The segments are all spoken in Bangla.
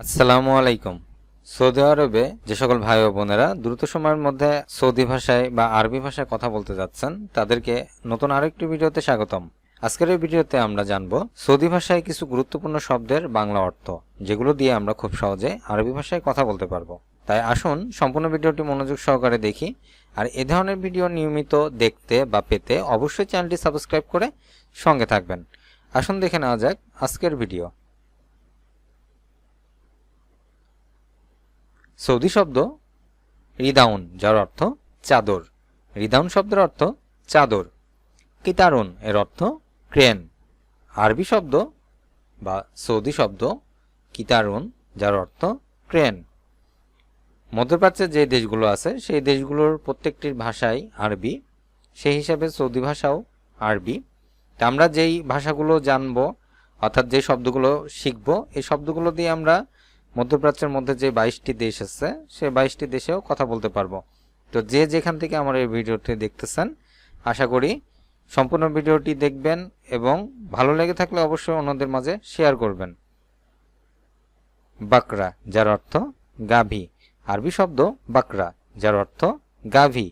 আসসালামু আলাইকুম। সৌদি আরবে যে সকল ভাই ও বোনেরা দ্রুত সময়ের মধ্যে সৌদি ভাষায় বা আরবি ভাষায় কথা বলতে যাচ্ছেন তাদেরকে নতুন আরেকটি ভিডিওতে স্বাগতম। আজকের এই ভিডিওতে আমরা জানব সৌদি ভাষায় কিছু গুরুত্বপূর্ণ শব্দের বাংলা অর্থ, যেগুলো দিয়ে আমরা খুব সহজে আরবি ভাষায় কথা বলতে পারবো। তাই আসুন সম্পূর্ণ ভিডিওটি মনোযোগ সহকারে দেখি। আর এ ধরনের ভিডিও নিয়মিত দেখতে বা পেতে অবশ্যই চ্যানেলটি সাবস্ক্রাইব করে সঙ্গে থাকবেন। আসুন দেখে নেওয়া যাক আজকের ভিডিও। সৌদি শব্দ রিদাউন, যার অর্থ চাদর। রিদাউন শব্দের অর্থ চাদর। কিতারুন এর অর্থ ক্রেন। আরবি শব্দ বা সৌদি শব্দ কিতারুন, যার অর্থ ক্রেন। মধ্যপ্রাচ্যের যে দেশগুলো আছে সেই দেশগুলোর প্রত্যেকটির ভাষাই আরবি, সেই হিসাবে সৌদি ভাষাও আরবি। তা আমরা যেই ভাষাগুলো জানবো অর্থাৎ যে শব্দগুলো শিখব, এই শব্দগুলো দিয়ে আমরা মধ্যপ্রাচ্যের মধ্যে যে 22টি দেশ আছে সেই 22টি দেশেও কথা বলতে পারবো। তো যে যেখান থেকে আমার এই ভিডিওটি দেখতেছেন, আশা করি সম্পূর্ণ ভিডিওটি দেখবেন এবং ভালো লেগে থাকলে অবশ্যই অন্যদের মাঝে শেয়ার করবেন। বাকরা, যার অর্থ গাভী। আরবি শব্দ বাকরা, যার অর্থ গাভী।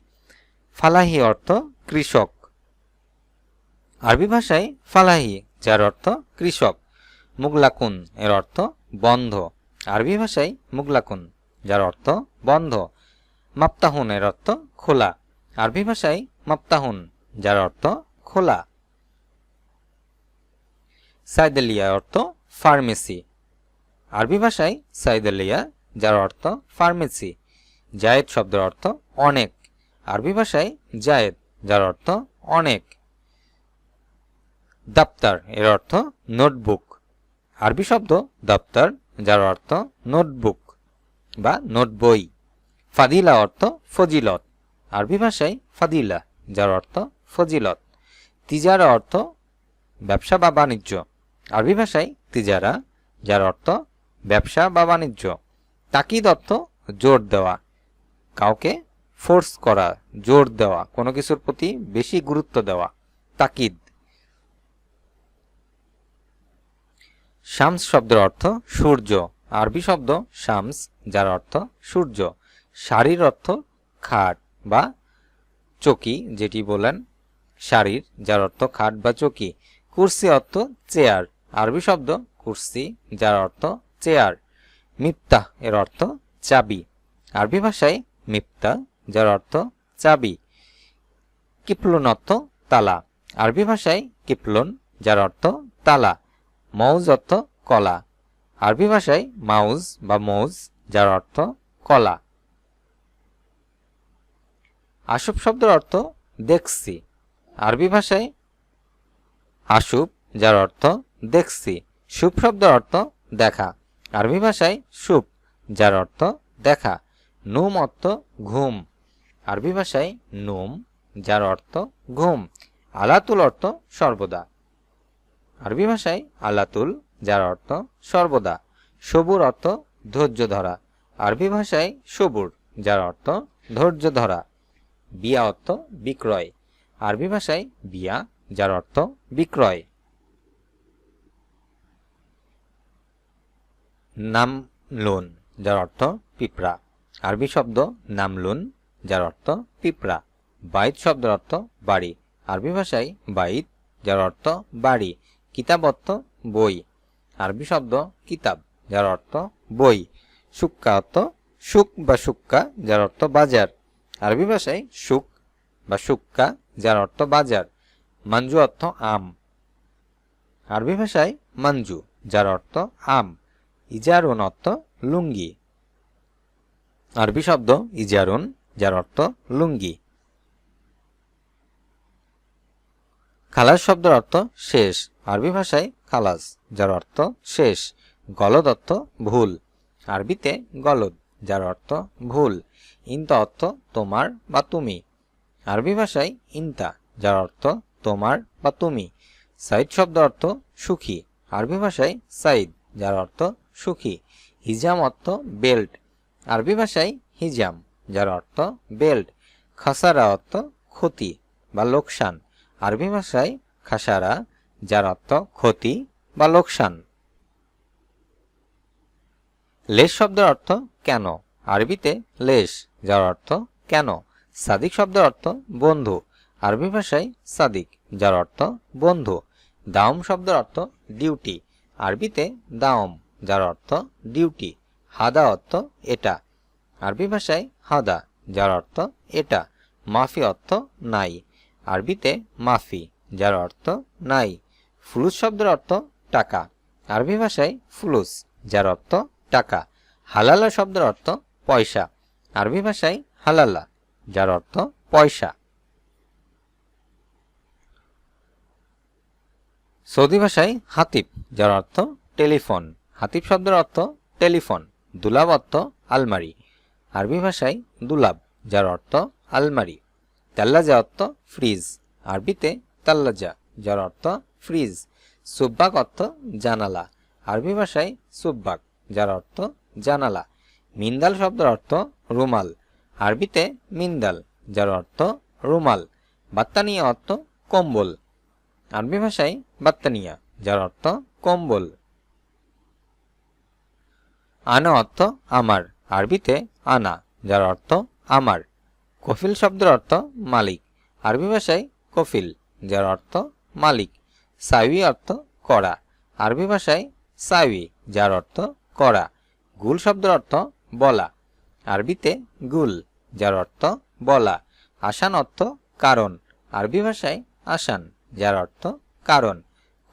ফালাহি অর্থ কৃষক। আরবি ভাষায় ফালাহি, যার অর্থ কৃষক। মুগলাকুন এর অর্থ বন্ধ। আরবি ভাষায় মুগলাকুন, যার অর্থ বন্ধ। মাপ্তাহুন এর অর্থ খোলা। আরবি ভাষায় মাপ্তাহুন, যার অর্থ খোলা। সাইদেলিয়া অর্থ ফার্মেসি। আরবি ভাষায় সাইদেলিয়া, যার অর্থ ফার্মেসি। জায়েদ শব্দের অর্থ অনেক। আরবি ভাষায় জায়েদ, যার অর্থ অনেক। দপ্তর এর অর্থ নোটবুক। আরবি শব্দ দপ্তর, যার অর্থ নোটবুক বা নোট বই। ফাদিলা অর্থ ফজিলত। আরবি ভাষায় ফাদিলা, যার অর্থ ফজিলত। তিজারা অর্থ ব্যবসা বা বাণিজ্য। আরবি ভাষায় তিজারা, যার অর্থ ব্যবসা বা বাণিজ্য। তাকিদ অর্থ জোর দেওয়া, কাউকে ফোর্স করা, জোর দেওয়া, কোনো কিছুর প্রতি বেশি গুরুত্ব দেওয়া, তাকিদ। শামস শব্দের অর্থ সূর্য। আরবি শব্দ শামস, যার অর্থ সূর্য। শাড়ির অর্থ খাট বা চকি, যেটি বলেন শাড়ির, যার অর্থ খাট বা চকি। কুরসি অর্থ চেয়ার। আরবি শব্দ কুরসি, যার অর্থ চেয়ার। মিফতাহ এর অর্থ চাবি। আরবি ভাষায় মিফতাহ, যার অর্থ চাবি। কিপলুন অর্থ তালা। আরবি ভাষায় কিপলুন, যার অর্থ তালা। মৌজ অর্থ কলা। আরবি ভাষায় মাউজ বা মৌজ, যার অর্থ কলা। আসুব শব্দের অর্থ দেখছি। আরবি ভাষায় আসুব, যার অর্থ দেখছি। শুভ শব্দের অর্থ দেখা। আরবি ভাষায় শুভ, যার অর্থ দেখা। নুম অর্থ ঘুম। আরবি ভাষায় নুম, যার অর্থ ঘুম। আলাতুল অর্থ সর্বদা। আরবি ভাষায় আলাতুল, যার অর্থ সর্বদা। সবুর অর্থ ধৈর্য ধরা। আরবি ভাষায় সবুর, যার অর্থ ধৈর্য ধরা। বিয়া অর্থ বিক্রয়। আরবি ভাষায় বিয়া, যার অর্থ বিক্রয়। নামলুন, যার অর্থ পিঁপড়া। আরবি শব্দ নামলুন, যার অর্থ পিঁপড়া। বাইত শব্দের অর্থ বাড়ি। আরবি ভাষায় বাইত, যার অর্থ বাড়ি। কিতাব অর্থ বই। আরবি শব্দ কিতাব, যার অর্থ বই। সুক্কা অর্থ সুক বা সুক্কা, যার অর্থ বাজার। আরবি ভাষায় সুক বা সুক্কা, যার অর্থ বাজার। মাঞ্জু অর্থ আম। আরবি ভাষায় মাঞ্জু, যার অর্থ আম। ইজারুন অর্থ লুঙ্গি। আরবি শব্দ ইজারুন, যার অর্থ লুঙ্গি। খালাস শব্দের অর্থ শেষ। আরবি ভাষায় খালাস, যার অর্থ শেষ। গলদ অর্থ ভুল। আরবিতে গলদ, যার অর্থ ভুল। ইনতা অর্থ তোমার বা তুমি। আরবি ভাষায় ইনতা, যার অর্থ তোমার বা তুমি। সাইদ শব্দ অর্থ সুখী। আরবি ভাষায় সাইদ, যার অর্থ সুখী। হিজাম অর্থ বেল্ট। আরবি ভাষায় হিজাম, যার অর্থ বেল্ট। খাসারা অর্থ ক্ষতি বা লোকসান। আরবি ভাষায় খাসারা, যার অর্থ ক্ষতি বা লোকসান। লেশ শব্দের অর্থ কেন, আরবিতে লেশ, যার অর্থ কেন। সাদিক শব্দের অর্থ বন্ধু, আরবি ভাষায় সাদিক, যার অর্থ বন্ধু। দাওম শব্দের অর্থ ডিউটি, আরবিতে দাওম, যার অর্থ ডিউটি। হাদা অর্থ এটা, আরবি ভাষায় হাদা, যার অর্থ এটা। মাফি অর্থ নাই, আরবিতে মাফি, যার অর্থ নাই। ফুলুস শব্দের অর্থ টাকা, আরবি ভাষায় ফুলুস, যার অর্থ টাকা। হালালা শব্দের অর্থ পয়সা, আরবি ভাষায় হালালা, যার অর্থ পয়সা। সৌদি ভাষায় হাতিব, যার অর্থ টেলিফোন, হাতিব শব্দের অর্থ টেলিফোন। দুলাব অর্থ আলমারি, আরবি ভাষায় দুলাব, যার অর্থ আলমারি। তাল্লাজা অর্থ ফ্রিজ, আরবিতে তাল্লাজা, যার অর্থ ফ্রিজ। সুব্বাক অর্থ জানালা, আরবি ভাষায় সুব্বাক, যার অর্থ জানালা। মিন্দাল শব্দের অর্থ রুমাল, আরবিতে মিন্দাল, যার অর্থ রুমাল। বাত্তানিয়া অর্থ কম্বল, আরবি ভাষায় বাত্তানিয়া, যার অর্থ কম্বল। আনা অর্থ আমার, আরবিতে আনা, যার অর্থ আমার। কফিল শব্দের অর্থ মালিক, আরবি ভাষায় কফিল, যার অর্থ মালিক। সাইউই অর্থ করা, আরবি ভাষায় সাইউই, যার অর্থ করা। গুল শব্দের অর্থ বলা, আরবিতে গুল, যার অর্থ বলা। আসান অর্থ কারণ, আরবি ভাষায় আসান, যার অর্থ কারণ।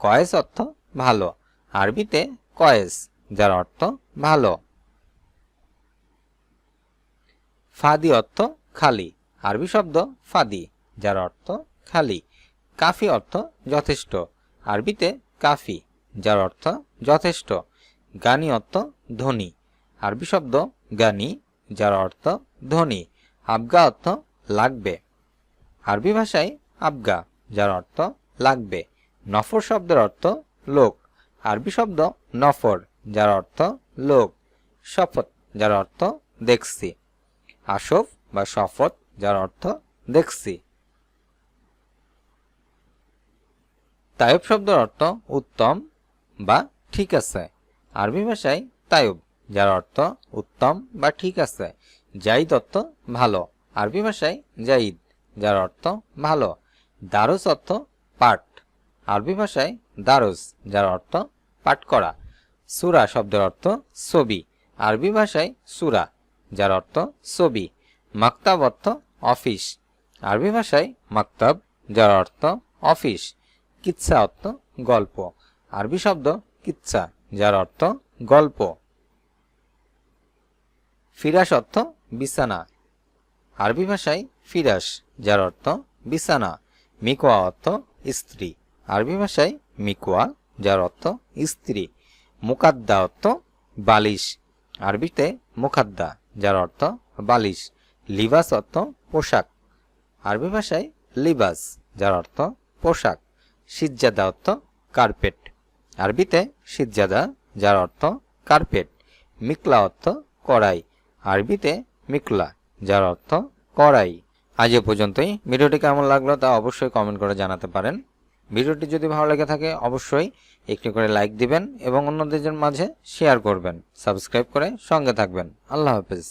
কয়েস অর্থ ভালো, আরবিতে কয়েস, যার অর্থ ভালো। ফাদি অর্থ খালি, আরবি শব্দ ফাদি, যার অর্থ খালি। কাফি অর্থ যথেষ্ট, আরবিতে কাফি, যার অর্থ যথেষ্ট। গানি অর্থ ধনী, আরবি শব্দ গানি, যার অর্থ ধনী। আবগা অর্থ লাগবে, আরবি ভাষায় আবগা, যার অর্থ লাগবে। নফর শব্দের অর্থ লোক, আরবি শব্দ নফর, যার অর্থ লোক। শপথ, যার অর্থ দেখছি, আশফ বা শপথ, যার অর্থ দেখছি। তায়ব শব্দের অর্থ উত্তম বা ঠিক আছে, আরবি ভাষায় তায়ব, যার অর্থ উত্তম বা ঠিক আছে। জাইদ অর্থ ভালো, আরবি ভাষায় জাইদ, যার অর্থ ভালো। দারুস অর্থ পাঠ, আরবি ভাষায় দারুস, যার অর্থ পাঠ করা। সূরা শব্দের অর্থ ছবি, আরবি ভাষায় সূরা, যার অর্থ ছবি। মাকতাব অর্থ অফিস, আরবি ভাষায় মাকতাব, যার অর্থ অফিস। কিচ্ছা অর্থ গল্প, আরবি শব্দ কিচ্ছা, যার অর্থ গল্প। ফিরাস অর্থ বিছানা, আরবি ভাষায় ফিরাস, যার অর্থ বিছানা। মিকওয়া অর্থ স্ত্রী, আরবি ভাষায় মিকওয়া, যার অর্থ স্ত্রী। মুকাদ্দা অর্থ বালিশ, আরবিতে মুকাদ্দা, যার অর্থ বালিশ। লিবাস অর্থ পোশাক, আরবি ভাষায় লিবাস, যার অর্থ পোশাক। সিজ্জাদা অর্থ কার্পেট, আরবিতে সিজ্জাদা, যার অর্থ কার্পেট। মিকলা অর্থ কড়াই, আরবিতে মিকলা, যার অর্থ কড়াই। আজ এ পর্যন্তই। ভিডিওটি কেমন লাগলো তা অবশ্যই কমেন্ট করে জানাতে পারেন। ভিডিওটি যদি ভালো লেগে থাকে অবশ্যই একটি করে লাইক দিবেন এবং অন্যদের মাঝে শেয়ার করবেন। সাবস্ক্রাইব করে সঙ্গে থাকবেন। আল্লাহ হাফেজ।